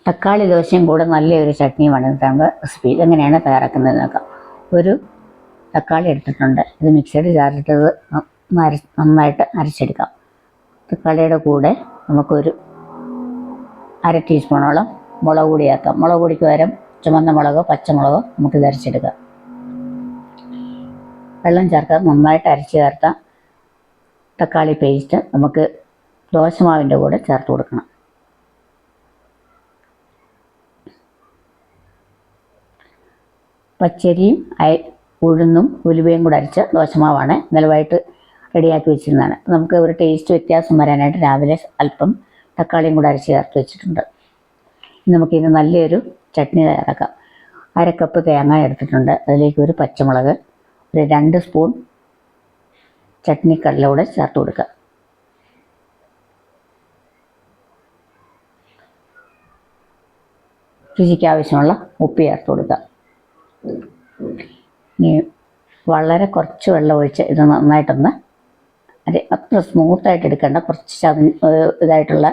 തക്കാളി ദോശയും കൂടെ നല്ലൊരു ചട്നിയുമാണ് ഇന്നത്തെ റെസിപ്പി. ഇതെങ്ങനെയാണ് തയ്യാറാക്കുന്നത് നോക്കാം. ഒരു തക്കാളി എടുത്തിട്ടുണ്ട്. ഇത് മിക്സിയുടെ ജാറിലിട്ടത് നന്നായിട്ട് അരച്ചെടുക്കാം. തക്കാളിയുടെ കൂടെ നമുക്കൊരു 1/2 ടീസ്പൂണോളം മുളക് പൊടി ആക്കാം. മുളക് പൊടിക്ക് പകരം ചുവന്ന മുളകോ പച്ചമുളകോ നമുക്കിത് അരച്ചെടുക്കാം. വെള്ളം ചേർക്കാം. നന്നായിട്ട് അരച്ച് ചേർത്ത തക്കാളി പേസ്റ്റ് നമുക്ക് ദോശമാവിൻ്റെ കൂടെ ചേർത്ത് കൊടുക്കണം. പച്ചരിയും ഉഴുന്നും ഉലുവയും കൂടെ അരച്ച ദോശമാവാണ്. നിലവായിട്ട് റെഡിയാക്കി വെച്ചിരുന്നതാണ്. നമുക്ക് ഒരു ടേസ്റ്റ് വ്യത്യാസം വരാനായിട്ട് രാവിലെ അല്പം തക്കാളിയും കൂടെ അരച്ച് ചേർത്ത് വെച്ചിട്ടുണ്ട്. നമുക്കിത് നല്ലൊരു ചട്നി തയ്യാറാക്കാം. 1/2 കപ്പ് തേങ്ങ എടുത്തിട്ടുണ്ട്. അതിലേക്ക് ഒരു പച്ചമുളക്, ഒരു 2 സ്പൂൺ ചട്നിക്കടല കൂടെ ചേർത്ത് കൊടുക്കുക. രുചിക്ക് ആവശ്യമുള്ള ഉപ്പ് ചേർത്ത് കൊടുക്കുക. ഇനി വളരെ കുറച്ച് വെള്ളം ഒഴിച്ച് ഇത് നന്നായിട്ടൊന്ന് അത്ര സ്മൂത്തായിട്ട് എടുക്കേണ്ട, കുറച്ച് ഇതായിട്ടുള്ള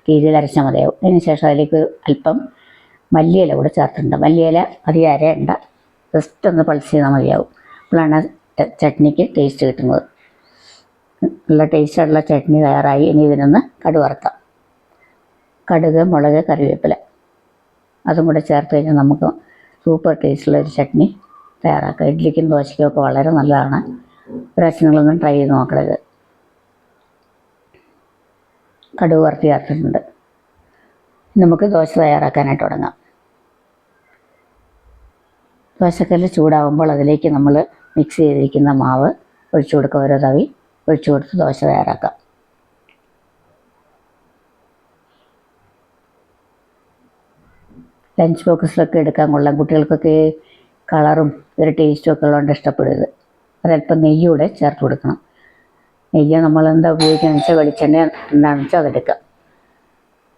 രീതിയിൽ അരച്ചാൽ മതിയാവും. അതിന് ശേഷം അതിലേക്ക് അല്പം മല്ലിയില കൂടെ ചേർത്തിട്ടുണ്ട്. മല്ലിയില അധികം അരയണ്ട, ജസ്റ്റ് ഒന്ന് പൾസ് ചെയ്താൽ മതിയാവും. അപ്പോഴാണ് ചട്നിക്ക് ടേസ്റ്റ് കിട്ടുന്നത്. നല്ല ടേസ്റ്റുള്ള ചട്നി തയ്യാറായി. ഇനി ഇതിനൊന്ന് കടുക് വറുക്കാം. കടുക്, മുളക്, കറിവേപ്പില അതും കൂടെ ചേർത്ത് കഴിഞ്ഞാൽ നമുക്ക് സൂപ്പർ ടേസ്റ്റുള്ള ഒരു ചട്നി തയ്യാറാക്കാം. ഇഡ്ഡലിക്കും ദോശയ്ക്കും ഒക്കെ വളരെ നല്ലതാണ്. പ്രാവശ്യം നിങ്ങളൊന്നും ട്രൈ ചെയ്ത് നോക്കരുത്. കടുക് വറുത്ത് ചേർത്തിട്ടുണ്ട്. നമുക്ക് ദോശ തയ്യാറാക്കാനായിട്ട് തുടങ്ങാം. ദോശക്കല്ല് ചൂടാകുമ്പോൾ അതിലേക്ക് നമ്മൾ മിക്സ് ചെയ്തിരിക്കുന്ന മാവ് ഒഴിച്ചു കൊടുക്കുക. ഓരോ തവി ഒഴിച്ചു കൊടുത്ത് ദോശ തയ്യാറാക്കാം. ലഞ്ച് ബോക്സിലൊക്കെ എടുക്കാൻ കൊള്ളാം. കുട്ടികൾക്കൊക്കെ കളറും ഒരു ടേസ്റ്റും ഒക്കെ ഉള്ളതുകൊണ്ട് ഇഷ്ടപ്പെടുന്നത്. ഒരല്പം നെയ്യൂടെ ചേർത്ത് കൊടുക്കണം. നെയ്യ് നമ്മൾ എന്താ ഉപയോഗിക്കുകയെന്ന് വെച്ചാൽ വെളിച്ചെണ്ണ എന്താണെന്ന് വെച്ചാൽ അതെടുക്കുക.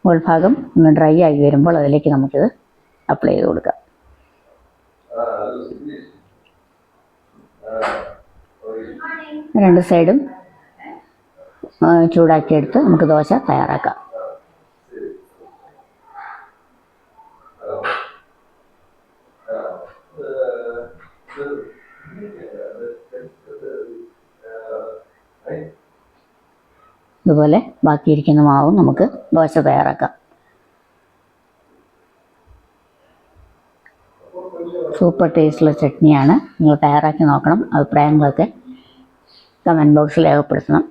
മുകൾ ഭാഗം ഒന്ന് ഡ്രൈ ആയി വരുമ്പോൾ അതിലേക്ക് നമുക്കിത് അപ്ലൈ ചെയ്ത് കൊടുക്കാം. രണ്ട് സൈഡും ചൂടാക്കിയെടുത്ത് നമുക്ക് ദോശ തയ്യാറാക്കാം. ഇതുപോലെ ബാക്കിയിരിക്കുന്ന മാവും നമുക്ക് ദോശ തയ്യാറാക്കാം. സൂപ്പർ ടേസ്റ്റുള്ള ചട്നിയാണ്. നിങ്ങൾ തയ്യാറാക്കി നോക്കണം. അഭിപ്രായങ്ങളൊക്കെ കമൻറ്റ് ബോക്സിൽ രേഖപ്പെടുത്തണം.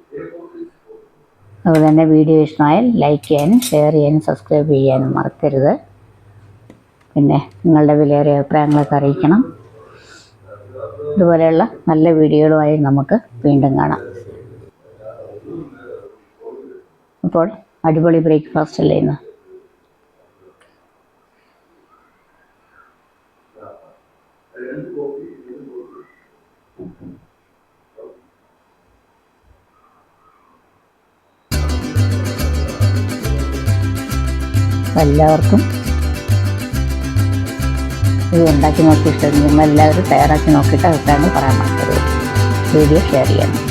അതുപോലെ തന്നെ വീഡിയോ ഇഷ്ടമായാൽ ലൈക്ക് ചെയ്യാനും ഷെയർ ചെയ്യാനും സബ്സ്ക്രൈബ് ചെയ്യാനും മറക്കരുത്. പിന്നെ നിങ്ങളുടെ വിലയേറിയ അഭിപ്രായങ്ങളൊക്കെ അറിയിക്കണം. ഇതുപോലെയുള്ള നല്ല വീഡിയോകളുമായി നമുക്ക് വീണ്ടും കാണാം. അപ്പോൾ അടിപൊളി ബ്രേക്ക്ഫാസ്റ്റ് അല്ലേ ഇന്ന്? എല്ലാവർക്കും ഇത് ഉണ്ടാക്കി നോക്കിയിട്ട് നിങ്ങളെല്ലാവരും തയ്യാറാക്കി നോക്കിയിട്ട് അഭിപ്രായങ്ങൾ പറയാൻ മറക്കരുത്. വീഡിയോ ഷെയർ ചെയ്യണം.